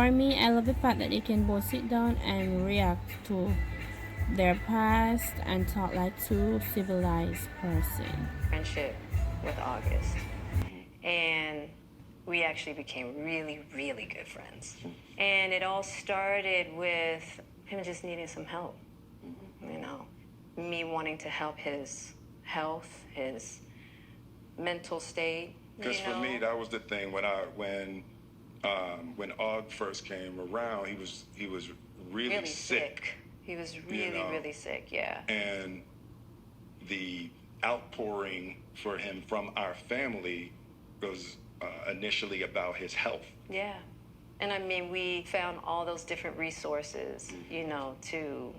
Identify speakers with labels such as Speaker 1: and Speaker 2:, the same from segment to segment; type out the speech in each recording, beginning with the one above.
Speaker 1: For me, I love the fact that they can both sit down and react to their past and talk like two civilized person.
Speaker 2: Friendship with August. And we actually became really, really good friends. And it all started with him just needing some help. You know, me wanting to help his health, his mental state.
Speaker 3: Because for me, that was the thing when Og first came around, he was really sick.
Speaker 2: He was really, really sick, yeah.
Speaker 3: And the outpouring for him from our family was initially about his health.
Speaker 2: Yeah. And I mean, we found all those different resources, you know, to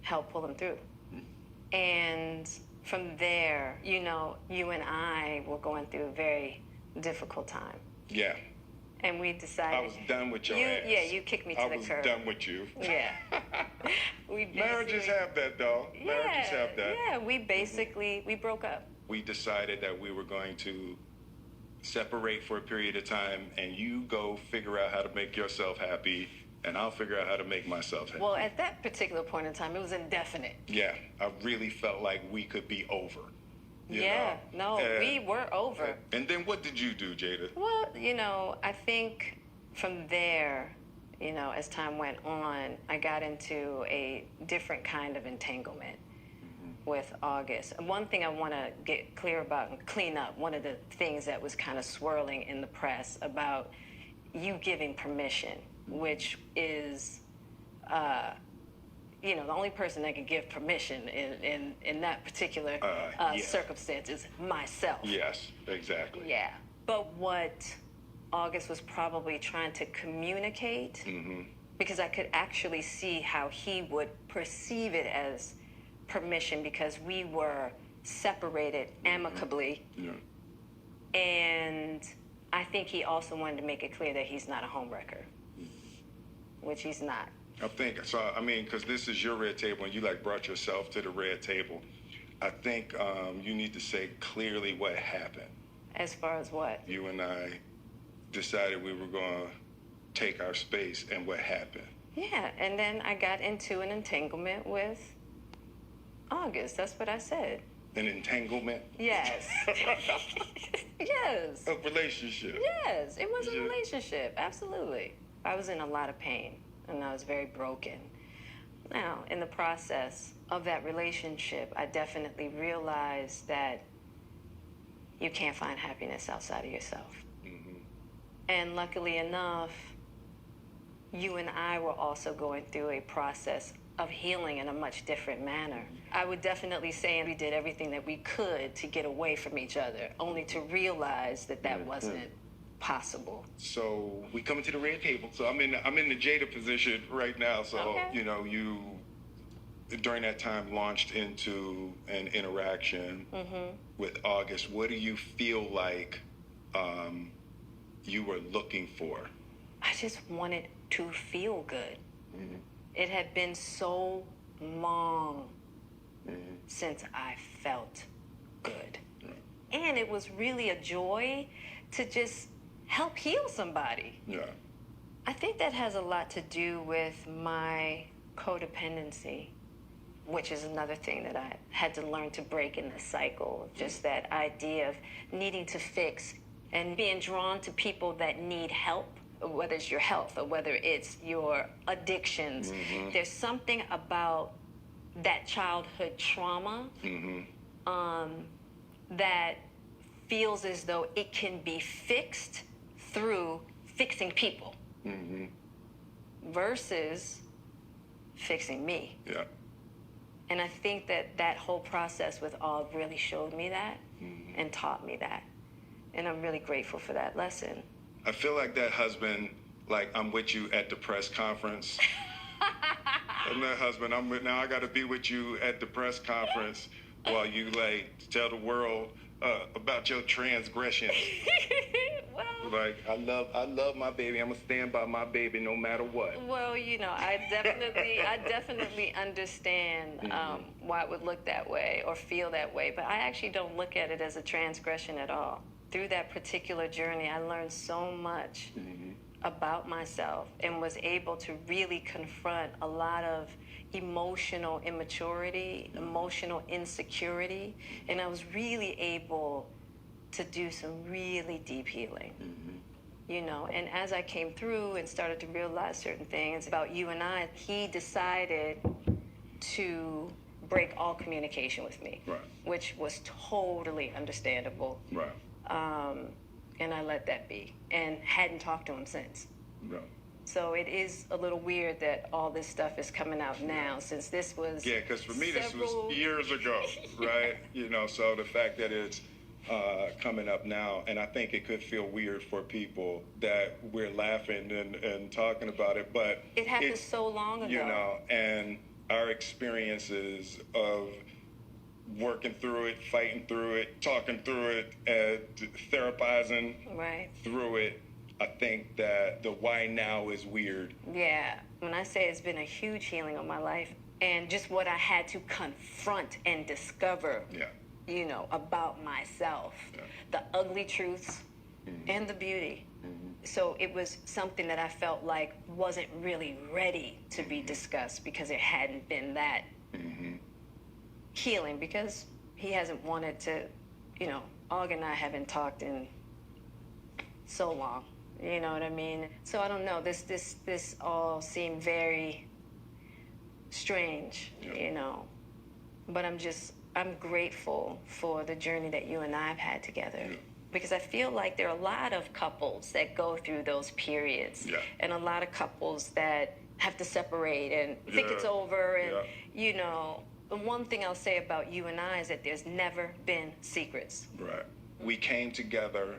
Speaker 2: help pull him through. And from there, you know, you and I were going through a very difficult time.
Speaker 3: Yeah.
Speaker 2: And we decided...
Speaker 3: I was done with your ass.
Speaker 2: Yeah, you kicked me to the curb.
Speaker 3: I was done with you.
Speaker 2: Yeah.
Speaker 3: Marriages have that, though.
Speaker 2: Yeah,
Speaker 3: Marriages have that.
Speaker 2: Yeah, we basically, we broke up.
Speaker 3: We decided that we were going to separate for a period of time, and you go figure out how to make yourself happy, and I'll figure out how to make myself happy.
Speaker 2: Well, at that particular point in time, it was indefinite.
Speaker 3: Yeah, I really felt like we could be over. You
Speaker 2: know? We were over.
Speaker 3: And then what did you do, Jada?
Speaker 2: Well, you know, I think from there, you know, as time went on, I got into a different kind of entanglement with August. And one thing I want to get clear about and clean up, one of the things that was kind of swirling in the press about you giving permission, which is, you know, the only person that can give permission in that particular circumstance is myself.
Speaker 3: Yes, exactly.
Speaker 2: Yeah. But what August was probably trying to communicate, because I could actually see how he would perceive it as permission, because we were separated amicably. Yeah. And I think he also wanted to make it clear that he's not a homewrecker, which he's not.
Speaker 3: I think so. I mean, because this is your red table, and you like brought yourself to the red table. I think you need to say clearly what happened.
Speaker 2: As far as what?
Speaker 3: You and I decided we were going to take our space, and what happened?
Speaker 2: Yeah, and then I got into an entanglement with August. That's what I said.
Speaker 3: An entanglement?
Speaker 2: Yes. Yes.
Speaker 3: A relationship?
Speaker 2: Yes, it was a relationship. Absolutely. I was in a lot of pain, and I was very broken. Now, in the process of that relationship, I definitely realized that you can't find happiness outside of yourself. And luckily enough, you and I were also going through a process of healing in a much different manner. I would definitely say we did everything that we could to get away from each other, only to realize that that wasn't possible. So
Speaker 3: we come to the red table. So I'm in the Jada position right now. So you know, you during that time launched into an interaction with August. What do you feel like you were looking for?
Speaker 2: I just wanted to feel good. It had been so long since I felt good. And it was really a joy to just help heal somebody. Yeah. I think that has a lot to do with my codependency, which is another thing that I had to learn to break in the cycle. Just that idea of needing to fix and being drawn to people that need help, whether it's your health or whether it's your addictions. There's something about that childhood trauma that feels as though it can be fixed through fixing people versus fixing me. Yeah. And I think that that whole process with Og really showed me that and taught me that. And I'm really grateful for that lesson.
Speaker 3: I feel like that husband, like I'm with you at the press conference. I'm that husband. Now I got to be with you at the press conference while you like tell the world about your transgressions. Well, like I love my baby. I'm gonna stand by my baby no matter what.
Speaker 2: Well, you know, I definitely understand why it would look that way or feel that way, but I actually don't look at it as a transgression at all. Through that particular journey, I learned so much about myself and was able to really confront a lot of emotional immaturity, emotional insecurity, and I was really able to do some really deep healing. You know, and as I came through and started to realize certain things about you and I, he decided to break all communication with me,
Speaker 3: Right.
Speaker 2: which was totally understandable.
Speaker 3: Right.
Speaker 2: And I let that be and hadn't talked to him since.
Speaker 3: No.
Speaker 2: So it is a little weird that all this stuff is coming out now, since this was
Speaker 3: Yeah, because for me, this
Speaker 2: several-
Speaker 3: was years ago, right? You know, so the fact that it's coming up now, and I think it could feel weird for people that we're laughing and talking about it, but
Speaker 2: It happened so long ago.
Speaker 3: You know, and our experiences of working through it, fighting through it, talking through it, therapizing
Speaker 2: Right.
Speaker 3: through it, I think that the why now is weird.
Speaker 2: Yeah. When I say it's been a huge healing of my life, and just what I had to confront and discover,
Speaker 3: Yeah.
Speaker 2: you know, about myself,
Speaker 3: Yeah.
Speaker 2: the ugly truths and the beauty. So it was something that I felt like wasn't really ready to be discussed because it hadn't been that healing, because he hasn't wanted to, you know, Og and I haven't talked in so long. You know what I mean? So I don't know. This all seemed very strange, you know. But I'm grateful for the journey that you and I have had together. Because I feel like there are a lot of couples that go through those periods.
Speaker 3: Yeah.
Speaker 2: And a lot of couples that have to separate and think it's
Speaker 3: Yeah.
Speaker 2: over. And,
Speaker 3: Yeah.
Speaker 2: you know, the one thing I'll say about you and I is that there's never been secrets.
Speaker 3: Right. We came together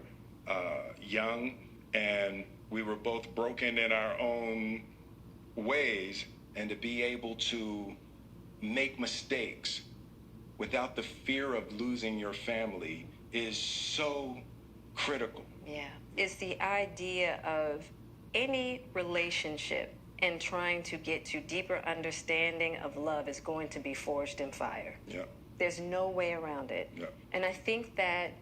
Speaker 3: young, and we were both broken in our own ways, and to be able to make mistakes without the fear of losing your family is so critical.
Speaker 2: Yeah. It's the idea of any relationship and trying to get to deeper understanding of love is going to be forged in fire.
Speaker 3: Yeah.
Speaker 2: There's no way around it.
Speaker 3: Yeah.
Speaker 2: And I think that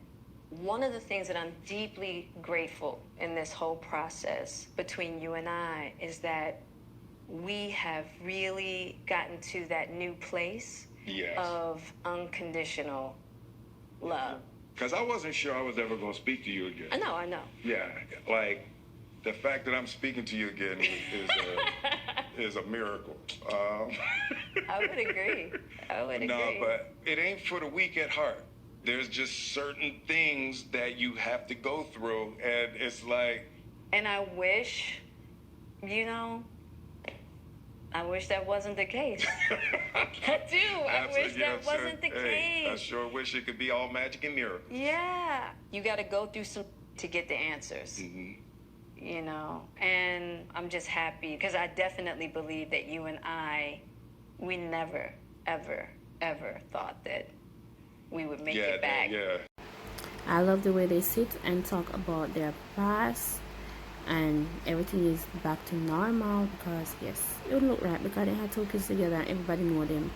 Speaker 2: one of the things that I'm deeply grateful in this whole process between you and I is that we have really gotten to that new place
Speaker 3: Yes.
Speaker 2: of unconditional love.
Speaker 3: Because I wasn't sure I was ever going to speak to you again.
Speaker 2: I know.
Speaker 3: Yeah, like the fact that I'm speaking to you again is a miracle.
Speaker 2: I would agree.
Speaker 3: No, but it ain't for the weak at heart. There's just certain things that you have to go through, and it's like.
Speaker 2: And I wish, you know, I wish that wasn't the case. I do. I wish that wasn't the case.
Speaker 3: I sure wish it could be all magic and miracles.
Speaker 2: Yeah. You got to go through some to get the answers. You know, and I'm just happy because I definitely believe that you and I, we never, ever, ever thought that we would make it back.
Speaker 3: Yeah.
Speaker 1: I love the way they sit and talk about their past, and everything is back to normal, because yes, it would look right because they had 2 kids together and everybody know them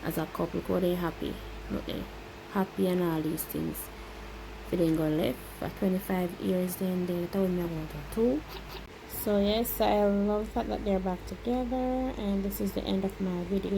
Speaker 1: as a couple. Go they happy, look they happy and all these things. If they didn't go left for 25 years, then they told me about it too. So yes, I love the fact that they're back together, and this is the end of my video.